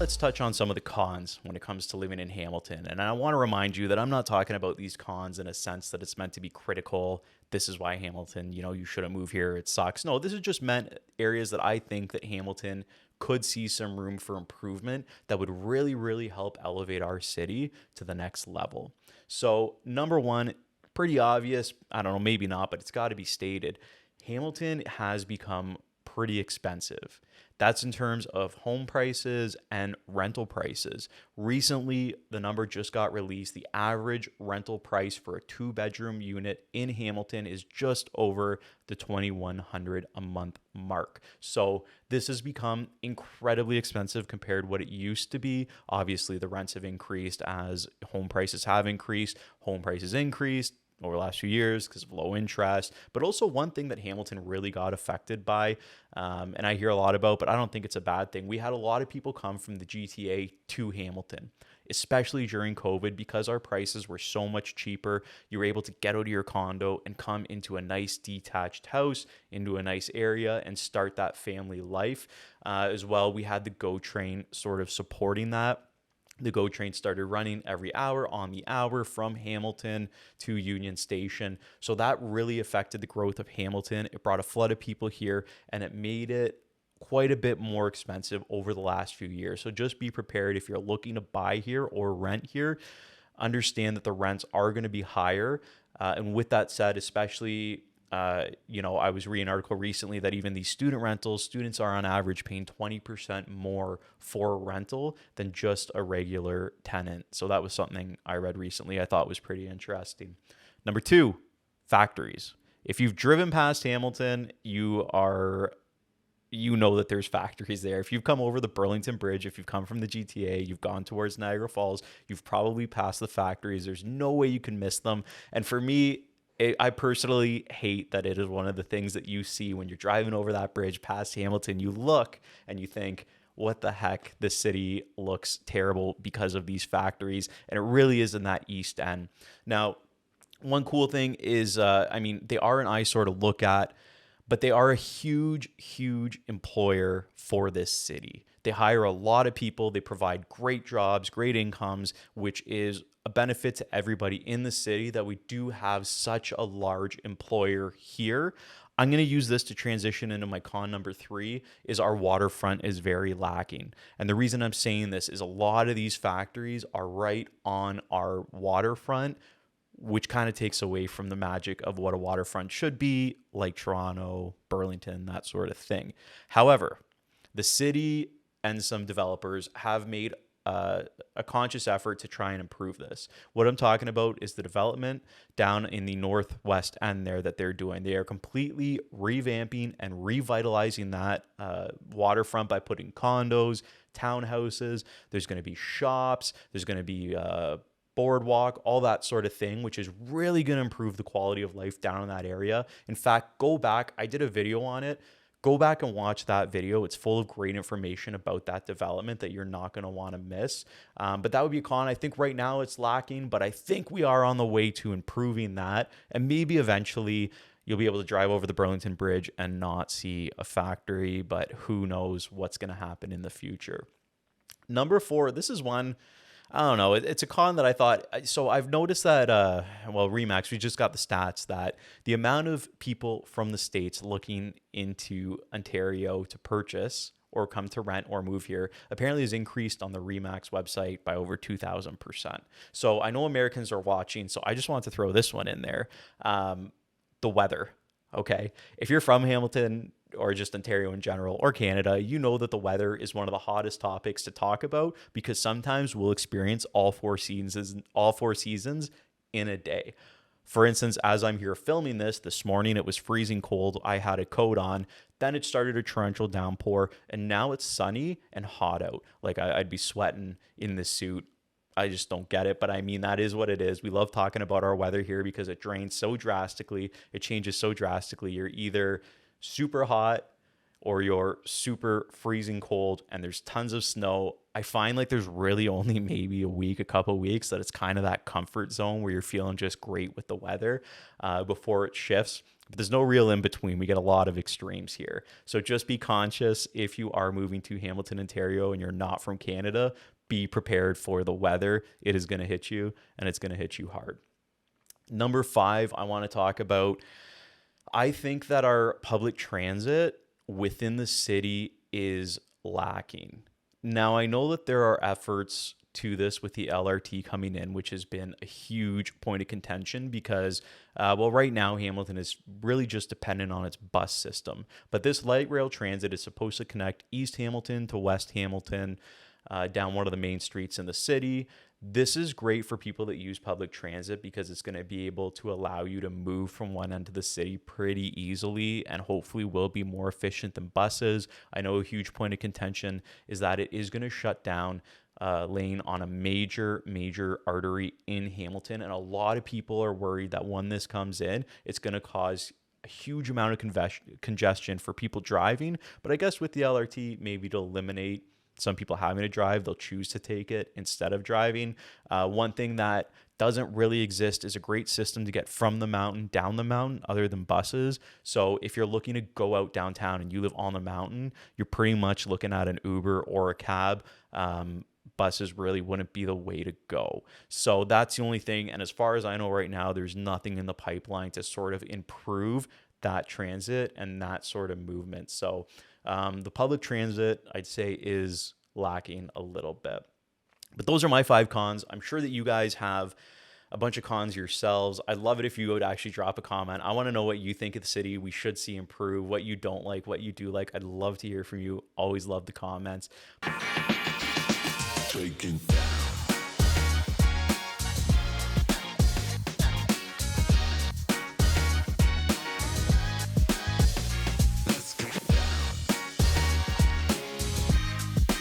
let's touch on some of the cons when it comes to living in Hamilton. And I want to remind you that I'm not talking about these cons in a sense that it's meant to be critical. This is why Hamilton, you shouldn't move here. It sucks. No, this is just meant areas that I think that Hamilton could see some room for improvement that would really, really help elevate our city to the next level. So, number one, pretty obvious. I don't know, maybe not, but it's got to be stated. Hamilton has become pretty expensive. That's in terms of home prices and rental prices. Recently, the number just got released. The average rental price for a 2-bedroom unit in Hamilton is just over the $2,100 a month mark. So this has become incredibly expensive compared to what it used to be. Obviously, the rents have increased as home prices have increased. Home prices increased over the last few years because of low interest. But also one thing that Hamilton really got affected by, and I hear a lot about, but I don't think it's a bad thing. We had a lot of people come from the GTA to Hamilton, especially during COVID, because our prices were so much cheaper. You were able to get out of your condo and come into a nice detached house, into a nice area, and start that family life. As well, we had the GO train sort of supporting that. The GO train started running every hour on the hour from Hamilton to Union Station. So that really affected the growth of Hamilton. It brought a flood of people here, and it made it quite a bit more expensive over the last few years. So just be prepared if you're looking to buy here or rent here. Understand that the rents are going to be higher. And with that said, especially I was reading an article recently that even these student rentals, students are on average paying 20% more for a rental than just a regular tenant. So that was something I read recently I thought was pretty interesting. Number two, factories. If you've driven past Hamilton, you know that there's factories there. If you've come over the Burlington Bridge, if you've come from the GTA, you've gone towards Niagara Falls, you've probably passed the factories. There's no way you can miss them. And for me, I personally hate that it is one of the things that you see when you're driving over that bridge past Hamilton. You look and you think, what the heck? This city looks terrible because of these factories. And it really is in that East End. Now, one cool thing is, they are an eyesore to look at, but they are a huge, huge employer for this city. They hire a lot of people. They provide great jobs, great incomes, which is a benefit to everybody in the city that we do have such a large employer here. I'm going to use this to transition into my con number 3 is our waterfront is very lacking. And the reason I'm saying this is a lot of these factories are right on our waterfront, which kind of takes away from the magic of what a waterfront should be, like Toronto, Burlington, that sort of thing. However, the city and some developers have made a conscious effort to try and improve this. What I'm talking about is the development down in the northwest end there that they're doing. They are completely revamping and revitalizing that waterfront by putting condos, townhouses. There's going to be shops. There's going to be boardwalk, all that sort of thing, which is really going to improve the quality of life down in that area. In fact, go back. I did a video on it. Go back and watch that video. It's full of great information about that development that you're not going to want to miss. But that would be a con. I think right now it's lacking, but I think we are on the way to improving that. And maybe eventually you'll be able to drive over the Burlington Bridge and not see a factory, but who knows what's going to happen in the future. Number 4, this is one, I don't know. It's a con that I thought, so I've noticed that, Remax, we just got the stats that the amount of people from the States looking into Ontario to purchase or come to rent or move here apparently has increased on the Remax website by over 2,000%. So I know Americans are watching, so I just wanted to throw this one in there. The weather, okay? If you're from Hamilton, or just Ontario in general, or Canada, you know that the weather is one of the hottest topics to talk about because sometimes we'll experience all four seasons in a day. For instance, as I'm here filming this morning, it was freezing cold. I had a coat on. Then it started a torrential downpour, and now it's sunny and hot out. Like I'd be sweating in this suit. I just don't get it, but I mean, that is what it is. We love talking about our weather here because it drains so drastically. It changes so drastically. You're either super hot or you're super freezing cold and there's tons of snow, I find like there's really only maybe a week, a couple of weeks that it's kind of that comfort zone where you're feeling just great with the weather before it shifts. But there's no real in between. We get a lot of extremes here. So just be conscious if you are moving to Hamilton, Ontario, and you're not from Canada, be prepared for the weather. It is going to hit you, and it's going to hit you hard. Number 5, I want to talk about, I think that our public transit within the city is lacking. Now, I know that there are efforts to this with the LRT coming in, which has been a huge point of contention because, well, right now Hamilton is really just dependent on its bus system. But this light rail transit is supposed to connect East Hamilton to West Hamilton down one of the main streets in the city. This is great for people that use public transit because it's going to be able to allow you to move from one end of the city pretty easily and hopefully will be more efficient than buses. I know a huge point of contention is that it is going to shut down lane on a major artery in Hamilton. And a lot of people are worried that when this comes in, it's going to cause a huge amount of congestion for people driving. But I guess with the LRT, maybe to eliminate some people having to drive, they'll choose to take it instead of driving. One thing that doesn't really exist is a great system to get from the mountain down the mountain other than buses. So if you're looking to go out downtown and you live on the mountain, you're pretty much looking at an Uber or a cab. Buses really wouldn't be the way to go. So that's the only thing. And as far as I know right now, there's nothing in the pipeline to sort of improve that transit and that sort of movement. So the public transit, I'd say, is lacking a little bit. But those are my 5 cons. I'm sure that you guys have a bunch of cons yourselves. I'd love it if you would actually drop a comment. I want to know what you think of the city we should see improve, what you don't like, what you do like. I'd love to hear from you. Always love the comments. Take it down.